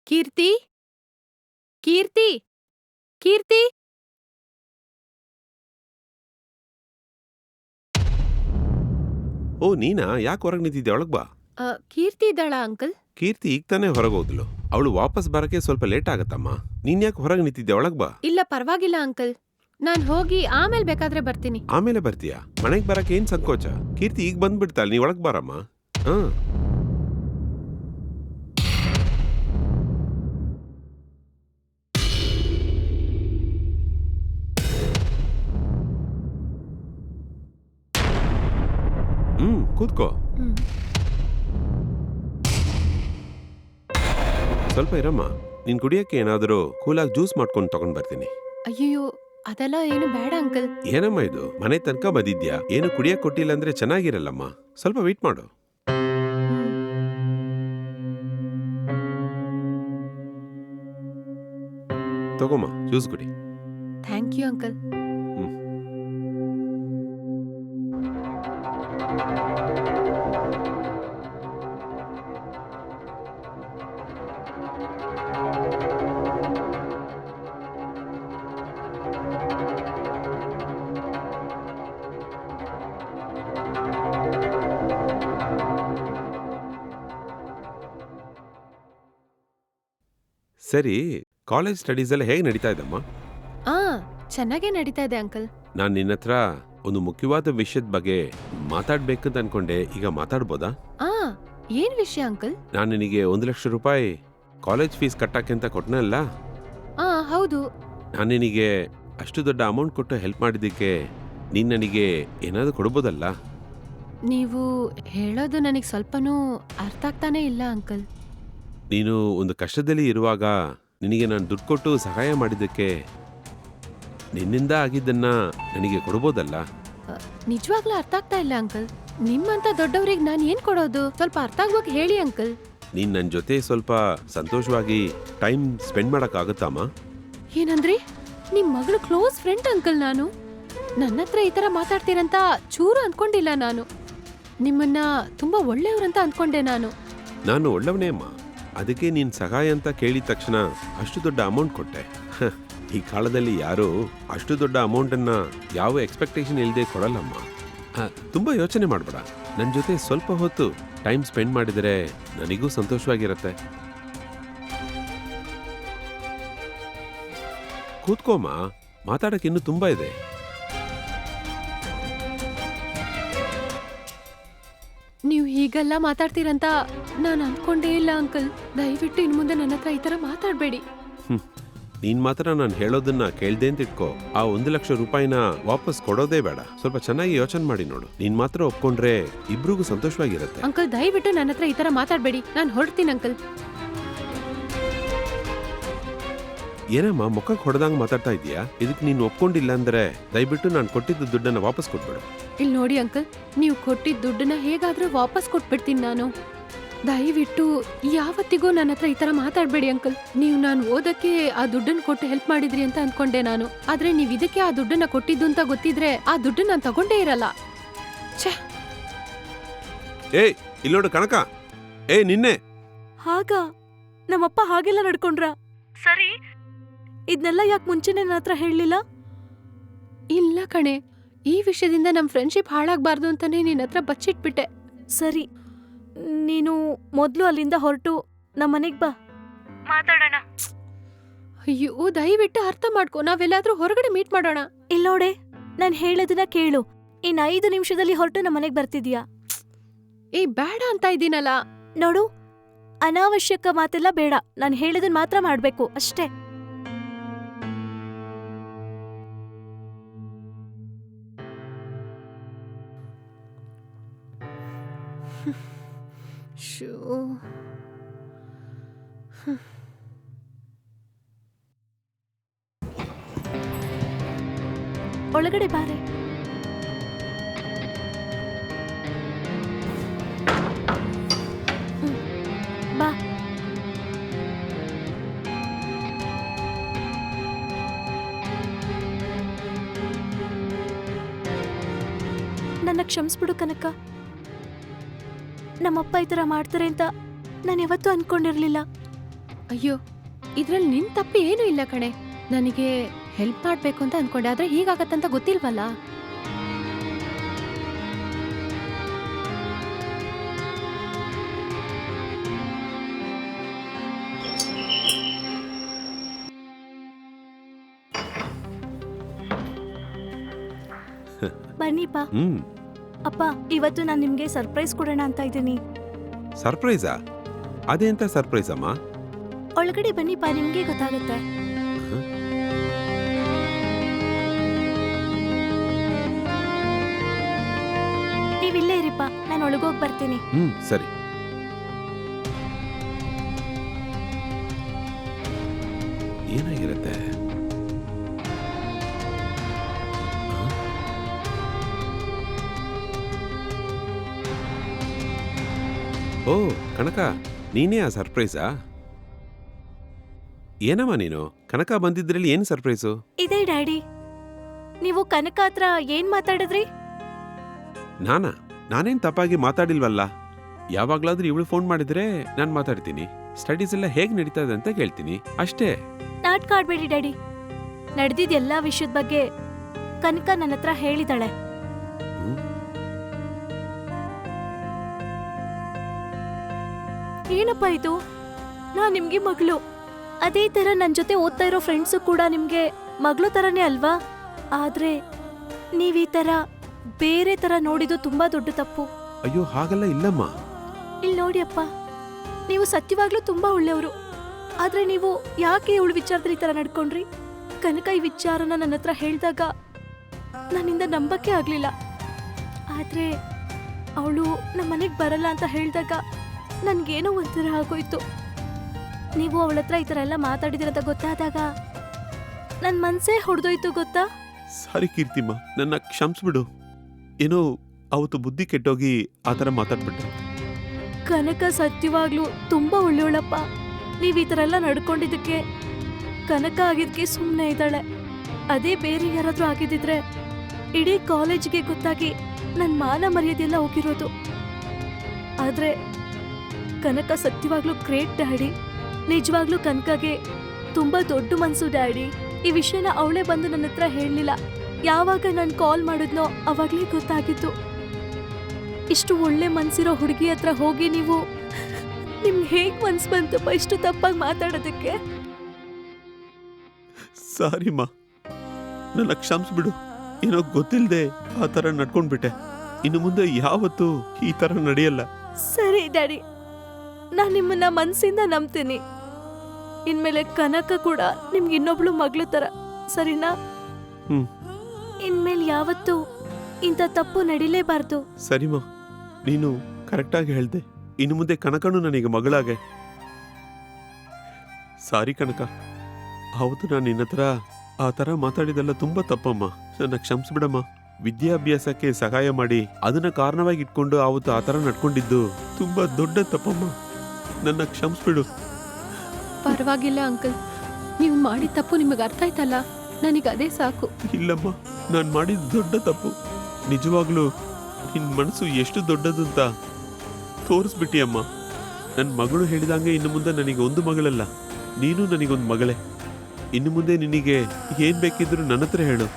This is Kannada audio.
ಕೀರ್ತಿ ಕೀರ್ತಿ ಕೀರ್ತಿ ಓ ನೀನಾ? ಯಾಕೆ ಹೊರಗೆ ನಿಂತಿದ್ದೆ? ಒಳಗ್ ಬಾ. ಕೀರ್ತಿ ಇದ್ದಾಳ ಅಂಕಲ್? ಕೀರ್ತಿ ಈಗ ತಾನೇ ಹೊರಗೆ ಹೋದ್ಲು. ಅವಳು ವಾಪಸ್ ಬರಕ್ಕೆ ಸ್ವಲ್ಪ ಲೇಟ್ ಆಗತ್ತಮ್ಮ. ನೀನ್ ಯಾಕೆ ಹೊರಗೆ ನಿಂತಿದ್ದೆ? ಒಳಗ್ ಬಾ. ಇಲ್ಲ ಪರವಾಗಿಲ್ಲ ಅಂಕಲ್, ನಾನ್ ಹೋಗಿ ಆಮೇಲೆ ಬೇಕಾದ್ರೆ ಬರ್ತೀನಿ. ಆಮೇಲೆ ಬರ್ತೀಯಾ? ಮನೆಗ್ ಬರಕ್ಕೆ ಏನ್ ಸಂಕೋಚ? ಕೀರ್ತಿ ಈಗ ಬಂದ್ಬಿಡ್ತಾಳೆ, ನೀ ಒಳಗ್ ಬಾರಮ್ಮ. ಕೂತ್ಕೋ. ಸ್ವಲ್ಪ ಇರಮ್ಮ. ನೀನ್ ಕುಡಿಯಕ್ಕೆ ಏನಾದರೂ ಕೂಲಾಗಿ ಜ್ಯೂಸ್ ಮಾಡ್ಕೊಂಡು ತಗೊಂಡ್ ಬರ್ತೀನಿ. ಅಯ್ಯೋ ಅದೆಲ್ಲ ಏನು ಬೇಡ ಅಂಕಲ್. ಏನಮ್ಮ ಇದು, ಮನೆ ತನಕ ಬಂದಿದ್ಯಾ, ಏನು ಕುಡಿಯಕ್ ಕೊಟ್ಟಿಲ್ಲ ಅಂದ್ರೆ ಚೆನ್ನಾಗಿರಲ್ಲಮ್ಮ. ಸ್ವಲ್ಪ ವೇಟ್ ಮಾಡು. ತಗೋಮ್ಮ, ಜ್ಯೂಸ್ ಕುಡಿ. Thank you uncle. ಸರಿ, ಕಾಲೇಜ್ ಸ್ಟಡೀಸ್ ಎಲ್ಲ ಹೇಗೆ ನಡೀತಾ ಇದಮ್ಮ? ಚೆನ್ನಾಗೇ ನಡೀತಾ ಇದೆ ಅಂಕಲ್. ನಾನ್ ನಿನ್ನ ಹತ್ರ ಒಂದು ಮುಖ್ಯವಾದ ವಿಷಯದ ಬಗ್ಗೆ ಮಾತಾಡ್ಬೇಕಂತ ಅನ್ಕೊಂಡೆ. ಈಗ ಮಾತಾಡ್ಬೋದಾ? ಏನ್ ವಿಷಯ ಅಂಕಲ್? ನಾನು ನಿನಗೆ 1,00,000 ರೂಪಾಯಿ ಕಾಲೇಜ್ ಫೀಸ್ ಕಟ್ಟಕ್ಕೆ ಅಂತ ಕೊಟ್ಟನಲ್ಲ? ಹೌದು. ನಾನು ನಿನಗೆ ಅಷ್ಟು ದೊಡ್ಡ ಅಮೌಂಟ್ ಕೊಟ್ಟು ಹೆಲ್ಪ್ ಮಾಡಿದ್ದಕ್ಕೆ ನೀನ್ ನನಗೆ ಏನಾದರೂ ಕೊಡ್ಬೋದಲ್ಲ? ನೀವು ಹೇಳೋದು ನನಗೆ ಸ್ವಲ್ಪನೂ ಅರ್ಥ ಆಗ್ತಾನೆ ಇಲ್ಲ ಅಂಕಲ್. ನೀನು ಒಂದು ಕಷ್ಟದಲ್ಲಿ ಇರುವಾಗ ನಿನಗೆ ನಾನು ದುಡ್ಡು ಕೊಟ್ಟು ಸಹಾಯ ಮಾಡಿದ್ದಕ್ಕೆ ನಿನ್ನಿಂದ ಆಗಿದ್ದನ್ನ ನನಗೆ ಕೊಡ್ಬೋದಲ್ಲ? ನಿಜವಾಗ್ಲೂ ಅರ್ಥ ಆಗ್ತಾ ಇಲ್ಲ ಅಂಕಲ್. ನಿಮ್ಮಂತ ದೊಡ್ಡವ್ರಿಗೆ ನಾನು ಏನ್ ಕೊಡೋದು? ಸ್ವಲ್ಪ ಅರ್ಥ ಆಗುವಾಗ ಹೇಳಿ ಅಂಕಲ್. ನೀನ್ ನನ್ನ ಜೊತೆ ಸ್ವಲ್ಪ ಸಂತೋಷವಾಗಿ ಟೈಮ್ ಸ್ಪೆಂಡ್ ಮಾಡಕ್ಕಾಗತ್ತಮ್ಮ? ಏನಂದ್ರಿ? ನಿಮ್ ಮಗಳು ಕ್ಲೋಸ್ ಫ್ರೆಂಡ್ ಅಂಕಲ್ ನಾನು. ನನ್ನ ಹತ್ರ ಈ ತರ ಮಾತಾಡ್ತೀರಂತ ಚೂರು ಅಂದ್ಕೊಂಡಿಲ್ಲ ನಾನು. ನಿಮ್ಮನ್ನ ತುಂಬಾ ಒಳ್ಳೆಯವ್ರಂತ ಅಂದ್ಕೊಂಡೆ ನಾನು. ನಾನು ಒಳ್ಳೆಯವನೇ ಅಮ್ಮ. ಅದಕ್ಕೆ ನೀನ್ ಸಹಾಯ ಅಂತ ಕೇಳಿದ ತಕ್ಷಣ ಅಷ್ಟು ದೊಡ್ಡ ಅಮೌಂಟ್ ಕೊಟ್ಟೆ. ಈ ಕಾಲದಲ್ಲಿ ಯಾರು ಅಷ್ಟು ದೊಡ್ಡ ಅಮೌಂಟನ್ನ ಯಾವ ಎಕ್ಸ್ಪೆಕ್ಟೇಷನ್ ಇಲ್ಲದೆ ಕೊಡಲ್ಲಮ್ಮ. ತುಂಬಾ ಯೋಚನೆ ಮಾಡಬೇಡ. ನನ್ನ ಜೊತೆ ಸ್ವಲ್ಪ ಹೊತ್ತು ಟೈಮ್ ಸ್ಪೆಂಡ್ ಮಾಡಿದರೆ ನನಗೂ ಸಂತೋಷವಾಗಿರತ್ತೆ. ಕೂತ್ಕೋಮ್ಮ, ಮಾತಾಡಕ್ಕೆ ಇನ್ನೂ ತುಂಬಾ ಇದೆ. ನೀವು ಹೀಗೆಲ್ಲ ಮಾತಾಡ್ತೀರಂತ ನಾನು ಅನ್ಕೊಂಡೇ ಇಲ್ಲ ಅಂಕಲ್. ದಯವಿಟ್ಟು ಇನ್ನು ಮುಂದೆ ನನ್ನ ಹತ್ರ ಈ ತರ ಮಾತಾಡಬೇಡಿ. ನೀನ್ ಮಾತ್ರ ನಾನು ಹೇಳೋದನ್ನ ಕೇಳ್ದೆ ಅಂತ ಇಟ್ಕೋ. ಆ 1,00,000 ರೂಪಾಯಿನ ವಾಪಸ್ ಕೊಡೋದೇ ಬೇಡ. ಸ್ವಲ್ಪ ಚೆನ್ನಾಗಿ ಯೋಚನೆ ಮಾಡಿ ನೋಡು. ನೀನ್ ಮಾತ್ರ ಒಪ್ಕೊಂಡ್ರೆ ಇಬ್ರಿಗೂ ಸಂತೋಷವಾಗಿರುತ್ತೆ. ಅಂಕಲ್ ದಯವಿಟ್ಟು ನನ್ನ ಹತ್ರ ಈ ತರ ಮಾತಾಡಬೇಡಿ. ನಾನು ಹೊರಡ್ತೀನಿ ಅಂಕಲ್. ಏನಮ್ಮ ಮುಖಕ್ಕೆ ಹೊಡೆದಂಗ್ ಮಾತಾಡ್ತಾ ಇದೀಯಾ? ಇದಕ್ಕೆ ನೀನು ಒಪ್ಕೊಂಡಿಲ್ಲ ಅಂದ್ರೆ ದಯವಿಟ್ಟು ನಾನು ಕೊಟ್ಟಿದ್ದ ದುಡ್ಡನ್ನ ವಾಪಸ್ ಕೊಟ್ಬಿಡು. ಇಲ್ಲಿ ನೋಡಿ ಅಂಕಲ್, ನೀವು ಕೊಟ್ಟಿದ್ದ ದುಡ್ಡನ್ನ ಹೇಗಾದ್ರೂ ವಾಪಸ್ ಕೊಟ್ಬಿಡ್ತೀನಿ ನಾನು. ದಯವಿಟ್ಟು ಯಾವತ್ತಿಗೂ ನನ್ನ ಹತ್ರ ಈ ತರ ಮಾತಾಡ್ಬೇಡಿ ಅಂಕಲ್. ನೀವು ನಾನು ಓದಕ್ಕೆ ಆ ದುಡ್ಡನ್ನ ಕೊಟ್ಟು ಹೆಲ್ಪ್ ಮಾಡಿದ್ರಿ ಅಂತ ಅನ್ಕೊಂಡೆ ನಾನು. ಆದ್ರೆ ನೀವು ಇದಕ್ಕೆ ಆ ದುಡ್ಡನ್ನ ಕೊಟ್ಟಿದ್ದು ಅಂತ ಗೊತ್ತಿದ್ರೆ ಆ ದುಡ್ಡನ್ನ ನಾನು ತಗೊಂಡೇ ಇರಲ್ಲ. ಏಯ್ ಇಲ್ಲೋಡು ಕನಕ. ನಿನ್ನೆ ಹಾಗ ನಮ್ಮಪ್ಪ ಹಾಗೆಲ್ಲ ನಡ್ಕೊಂಡ್ರ? ಸರಿ, ಇದನ್ನೆಲ್ಲ ಯಾಕೆ ಮುಂಚೆನೆ ನನ್ನ ಹತ್ರ ಹೇಳಲಿಲ್ಲ? ಇಲ್ಲ ಕಣೆ, ಈ ವಿಷಯದಿಂದ ನಮ್ ಫ್ರೆಂಡ್ಶಿಪ್ ಹಾಳಾಗ್ಬಾರ್ದು ಅಂತಾನೆ ನಿನ್ನ ಹತ್ರ ಬಚ್ಚಿಟ್ಬಿಟ್ಟೆ. ಸರಿ, ನೀನು ಮೊದ್ಲು ಅಲ್ಲಿಂದ ಹೊರಟು ನಮ್ಮ ಮನೆಗ್ ಬಾ, ಮಾತಾಡೋಣ. ಅಯ್ಯೋ ದಯವಿಟ್ಟು ಅರ್ಥ ಮಾಡ್ಕೊ. ನಾವೆಲ್ಲಾದ್ರೂ ಹೊರಗಡೆ ಮೀಟ್ ಮಾಡೋಣ. ಇಲ್ಲೋಡೆ, ನಾನ್ ಹೇಳೋದನ್ನ ಕೇಳು. ಇನ್ 5 ನಿಮಿಷದಲ್ಲಿ ಹೊರಟು ನಮ್ಮ ಮನೆಗ್ ಬರ್ತಿದ್ಯಾ? ಬೇಡ ಅಂತ ಇದ್ದೀನಲ್ಲ. ನೋಡು, ಅನಾವಶ್ಯಕ ಮಾತೆಲ್ಲ ಬೇಡ. ನಾನು ಹೇಳೋದನ್ನ ಮಾತ್ರ ಮಾಡ್ಬೇಕು ಅಷ್ಟೇ. ಒಳಗಡೆ ಬಾರೆ. ಬಾ. ನನ್ನ ಕ್ಷಮಿಸ್ಬಿಡು ಕನಕ. ನಮ್ಮಪ್ಪ ಈ ಥರ ಮಾಡ್ತಾರೆ ಅಂತ ನಾನು ಯಾವತ್ತೂ ಅನ್ಕೊಂಡಿರ್ಲಿಲ್ಲ. ಅಯ್ಯೋ, ಇದ್ರಲ್ಲಿ ನಿನ್ ತಪ್ಪು ಏನೂ ಇಲ್ಲ ಕಣೆ. ನನಗೆ ಹೆಲ್ಪ್ ಮಾಡ್ಬೇಕು ಅಂತ ಅನ್ಕೊಂಡೆ, ಆದ್ರೆ ಹೀಗಾಗತ್ತಂತ ಗೊತ್ತಿಲ್ವಲ್ಲ. ಬನ್ನಿಪ್ಪ. ಅಪ್ಪ, ಇವತ್ತು ನಾನು ನಿಮ್ಗೆ ಸರ್ಪ್ರೈಸ್ ಕೊಡೋಣ ಅಂತ ಇದ್ದೀನಿ. ಸರ್ಪ್ರೈಸಾ? ಅದೆಂತ ಸರ್ಪ್ರೈಸ್ ಅಮ್ಮ? ಒಳಗಡೆ ಬನ್ನಿಪ್ಪ, ನಿಮ್ಗೆ ಗೊತ್ತಾಗುತ್ತೆ. ನೀವಿಲ್ಲೇ ಇರಿಪ್ಪ, ನಾನು ಒಳಗೋಗಿ ಬರ್ತೀನಿ. ಸರಿ. ಏನಾಗಿರುತ್ತೆ? ಓ ಕನಕ, ನೀನೇ ಆ ಸರ್ಪ್ರೈಸಾ? ಏನಮ್ಮ ನೀನು? ಕನಕ ಬಂದಿದ್ರಲ್ಲಿ ಏನು ಸರ್ಪ್ರೈಸು? ಇದೇ ಡ್ಯಾಡಿ, ನೀವು ಕನಕ ಹತ್ರ ಏನ್ ಮಾತಾಡಿದ್ರಿ? ನಾನೇನ್ ತಪ್ಪಾಗಿ ಮಾತಾಡಿಲ್ವಲ್ಲ. ಯಾವಾಗ್ಲಾದ್ರೂ ಇವಳು ಫೋನ್ ಮಾಡಿದ್ರೆ ನಾನು ಮಾತಾಡ್ತೀನಿ. ಸ್ಟಡೀಸ್ ಎಲ್ಲ ಹೇಗ್ ನಡೀತಾ ಇದೆ ಅಂತ ಕೇಳ್ತೀನಿ ಅಷ್ಟೇ. ನಾಟಕ ಆಡ್ಬೇಡಿ ಡ್ಯಾಡಿ. ನಡೆದಿದ್ ಎಲ್ಲಾ ವಿಷಯದ ಬಗ್ಗೆ ಕನಕ ನನ್ನ ಹತ್ರ ಹೇಳಿದಾಳೆ. ಏನಪ್ಪ ಇದು? ನಾನ್ ನಿಮ್ಗೆ ಮಗಳು. ಅದೇ ತರ ನನ್ ಜೊತೆ ಓದ್ತಾ ಇರೋ ಫ್ರೆಂಡ್ಸು ಕೂಡ ನಿಮ್ಗೆ ಮಗಳು ತರನೇ ಅಲ್ವಾ? ಆದ್ರೆ ನೀವ್ ಈ ತರ ಬೇರೆ ತರ ನೋಡಿದ್ದು ತುಂಬಾ ದೊಡ್ಡ ತಪ್ಪು. ಅಯ್ಯೋ, ಹಾಗಲ್ಲ ಇಲ್ಲಮ್ಮ. ಇಲ್ಲಿ ನೋಡಿ ಅಪ್ಪ, ನೀವು ಸತ್ಯವಾಗ್ಲೂ ತುಂಬಾ ಒಳ್ಳೆಯವರು. ಆದ್ರೆ ನೀವು ಯಾಕೆ ಇವಳು ವಿಚಾರದಲ್ಲಿ ಈ ತರ ನಡ್ಕೊಂಡ್ರಿ? ಕನಕ ಈ ವಿಚಾರನ ನನ್ನ ಹತ್ರ ಹೇಳಿದಾಗ ನನ್ನಿಂದ ನಂಬಕ್ಕೆ ಆಗ್ಲಿಲ್ಲ. ಆದ್ರೆ ಅವಳು ನಮ್ಮ ಮನೆಗೆ ಬರಲ್ಲ ಅಂತ ಹೇಳಿದಾಗ ನನ್ಗೇನೋ ಒಂಥರ ಆಗೋಯ್ತು. ನೀವು ಅವಳ ಹತ್ರ ಈ ತರ ಎಲ್ಲ ಮಾತಾಡಿದಿರಂತ ಗೊತ್ತಾದಾಗ ನನ್ ಮನ್ಸೇ ಹೊಡೆದೋಯ್ತು ಗೊತ್ತಾ? ಸಾರಿ ಕೀರ್ತಿಮ್ಮ, ನನ್ನ ಕ್ಷಮಿಸ್ಬಿಡು. ಏನೋ ಅವತ್ತು ಬುದ್ಧಿ ಕೆಟ್ಟೋಗಿ ಆ ಥರ ಮಾತಾಡ್ಬಿಟ್ಟೆ. ಕನಕ ಸತ್ಯವಾಗ್ಲೂ ತುಂಬಾ ಒಳ್ಳೆಯವಳಪ್ಪ. ನೀವ್ ಈ ತರ ಎಲ್ಲ ನಡ್ಕೊಂಡಿದ್ದಕ್ಕೆ ಕನಕ ಆಗಿದ್ಕೆ ಸುಮ್ಮನೆ ಇದ್ದಾಳೆ. ಅದೇ ಬೇರೆ ಯಾರಾದ್ರೂ ಆಗಿದ್ದಿದ್ರೆ ಇಡೀ ಕಾಲೇಜ್ಗೆ ಗೊತ್ತಾಗಿ ನನ್ ಮಾನ ಮರ್ಯಾದೆಲ್ಲ ಹೋಗಿರೋದು. ಆದ್ರೆ ಕನಕ ಸತ್ಯವಾಗ್ಲೂ ಗ್ರೇಟ್ ಡ್ಯಾಡಿ. ನಿಜವಾಗ್ಲೂ ಕನಕಗೆ ತುಂಬಾ ದೊಡ್ಡ ಮನ್ಸು ಡ್ಯಾಡಿ. ಈ ವಿಷಯನ ಅವಳೇ ಬಂದು ನನ್ನ ಹತ್ರ ಹೇಳಲಿಲ್ಲ. ಯಾವಾಗ ನಾನು ಕಾಲ್ ಮಾಡಿದ್ನೋ ಅವಾಗ್ಲೇ ಗೊತ್ತಾಗಿತ್ತು. ಇಷ್ಟು ಒಳ್ಳೆ ಮನ್ಸಿರೋ ಹುಡುಗಿ ಹತ್ರ ಹೋಗಿ ನೀವು ನಿಮ್ಗೆ ಹೇಗ್ ಮನ್ಸ್ ಬಂತಪ್ಪ ಇಷ್ಟು ತಪ್ಪಾಗಿ ಮಾತಾಡೋದಕ್ಕೆ? ಸಾರಿಮ್ಮ, ನನ್ನ ಕ್ಷಮಿಸ್ಬಿಡು. ಏನೋ ಗೊತ್ತಿಲ್ಲದೆ ಆ ಥರ ನಡ್ಕೊಂಡ್ಬಿಟ್ಟೆ. ಇನ್ನು ಮುಂದೆ ಯಾವತ್ತೂ ಈ ಥರ ನಡೆಯಲ್ಲ. ಸರಿ ಡ್ಯಾಡಿ, ನಾನು ನಿಮ್ಮನ್ನ ಮನ್ಸಿಂದ ನಂಬ್ತೀನಿ. ಇನ್ಮೇಲೆ ಕನಕ ಕೂಡ ನಿಮ್ಗೆ ಇನ್ನೊಬ್ಳು ಮಗಳು ತರ, ಸರಿನಾ? ಇನ್ಮೇಲೆ ಯಾವತ್ತೂ ಇಂಥ ತಪ್ಪು ನಡಿಲೇಬಾರ್ದು. ಸರಿಮ್ಮ, ನೀನು ಕರೆಕ್ಟಾಗಿ ಹೇಳ್ದೆ. ಇನ್ನು ಮುಂದೆ ಕನಕನು ನನಗೆ ಮಗಳಾಗೆ. ಸಾರಿ ಕನಕ, ಅವತ್ತು ನಾನು ನಿನ್ನ ಹತ್ರ ಆ ಥರ ಮಾತಾಡಿದೆಲ್ಲ ತುಂಬಾ ತಪ್ಪಮ್ಮ. ನನ್ನ ಕ್ಷಮಿಸ್ಬಿಡಮ್ಮ. ವಿದ್ಯಾಭ್ಯಾಸಕ್ಕೆ ಸಹಾಯ ಮಾಡಿ ಅದನ್ನ ಕಾರಣವಾಗಿ ಇಟ್ಕೊಂಡು ಅವತ್ತು ಆ ಥರ ನಡ್ಕೊಂಡಿದ್ದು ತುಂಬಾ ದೊಡ್ಡ ತಪ್ಪಮ್ಮ. ನನ್ನ ಕ್ಷಮಿಸ್ಬಿಡು. ಪರವಾಗಿಲ್ಲ ಅಂಕಲ್, ನೀವು ಮಾಡಿದ ತಪ್ಪು ನಿಮಗೆ ಅರ್ಥ ಆಯ್ತಲ್ಲ, ನನಗೆ ಅದೇ ಸಾಕು. ಇಲ್ಲಮ್ಮ, ನಾನು ಮಾಡಿದ ದೊಡ್ಡ ತಪ್ಪು. ನಿಜವಾಗ್ಲೂ ನಿನ್ನ ಮನಸ್ಸು ಎಷ್ಟು ದೊಡ್ಡದು ಅಂತ ತೋರಿಸ್ಬಿಟ್ಟಿಯಮ್ಮ. ನನ್ನ ಮಗಳು ಹೇಳಿದಂಗೆ ಇನ್ನು ಮುಂದೆ ನನಗೆ ಒಂದು ಮಗಳಲ್ಲ, ನೀನು ನನಗೊಂದು ಮಗಳೇ. ಇನ್ನು ಮುಂದೆ ನಿನಗೆ ಏನ್ ಬೇಕಿದ್ರು ನನ್ನ ಹತ್ರ ಹೇಳು.